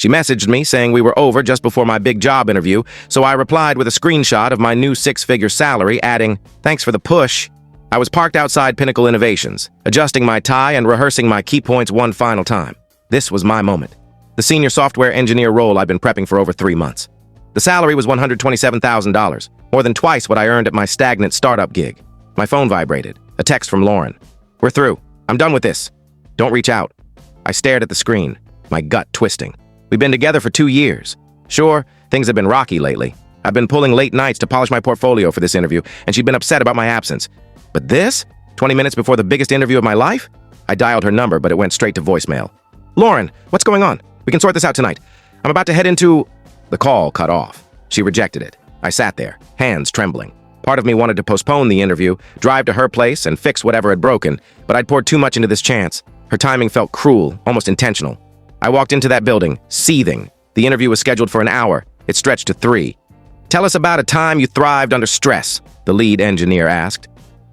She messaged me saying we were over just before my big job interview, so I replied with a screenshot of my new six-figure salary, adding, "Thanks for the push." I was parked outside Pinnacle Innovations, adjusting my tie and rehearsing my key points one final time. This was my moment. The senior software engineer role I'd been prepping for over 3 months. The salary was $127,000, more than twice what I earned at my stagnant startup gig. My phone vibrated. A text from Lauren. "We're through. I'm done with this. Don't reach out." I stared at the screen, my gut twisting. We've been together for 2 years. Sure, things have been rocky lately. I've been pulling late nights to polish my portfolio for this interview, and she'd been upset about my absence. But this? 20 minutes before the biggest interview of my life? I dialed her number, but it went straight to voicemail. "Lauren, what's going on? We can sort this out tonight. I'm about to head into..." The call cut off. She rejected it. I sat there, hands trembling. Part of me wanted to postpone the interview, drive to her place, and fix whatever had broken, but I'd poured too much into this chance. Her timing felt cruel, almost intentional. I walked into that building, seething. The interview was scheduled for an hour. It stretched to 3. "Tell us about a time you thrived under stress," the lead engineer asked.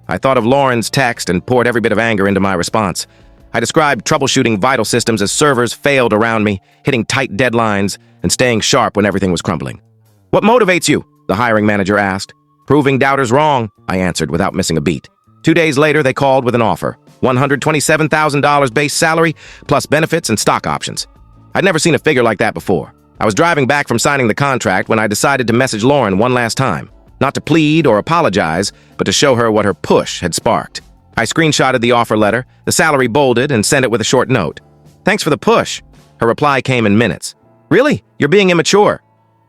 I thought of Lauren's text and poured every bit of anger into my response. I described troubleshooting vital systems as servers failed around me, hitting tight deadlines, and staying sharp when everything was crumbling. "What motivates you?" the hiring manager asked. "Proving doubters wrong," I answered without missing a beat. 2 days later, they called with an offer. $127,000 base salary, plus benefits and stock options. I'd never seen a figure like that before. I was driving back from signing the contract when I decided to message Lauren one last time. Not to plead or apologize, but to show her what her push had sparked. I screenshotted the offer letter, the salary bolded, and sent it with a short note. "Thanks for the push." Her reply came in minutes. "Really? You're being immature."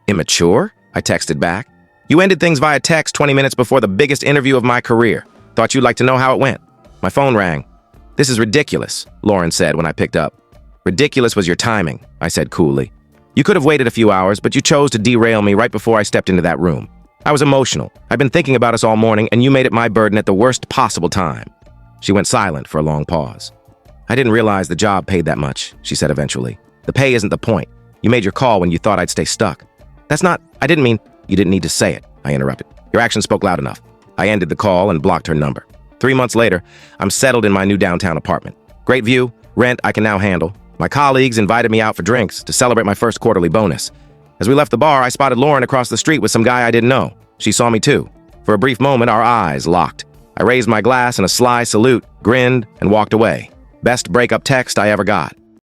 "Immature?" I texted back. "You ended things via text 20 minutes before the biggest interview of my career. Thought you'd like to know how it went." My phone rang. "This is ridiculous," Lauren said when I picked up. "Ridiculous was your timing," I said coolly. "You could have waited a few hours, but you chose to derail me right before I stepped into that room. I was emotional. I'd been thinking about us all morning, and you made it my burden at the worst possible time." She went silent for a long pause. "I didn't realize the job paid that much," she said eventually. "The pay isn't the point. You made your call when you thought I'd stay stuck." "That's not... I didn't mean..." "You didn't need to say it," I interrupted. "Your actions spoke loud enough." I ended the call and blocked her number. 3 months later, I'm settled in my new downtown apartment. Great view, rent I can now handle. My colleagues invited me out for drinks to celebrate my first quarterly bonus. As we left the bar, I spotted Lauren across the street with some guy I didn't know. She saw me too. For a brief moment, our eyes locked. I raised my glass in a sly salute, grinned, and walked away. Best breakup text I ever got.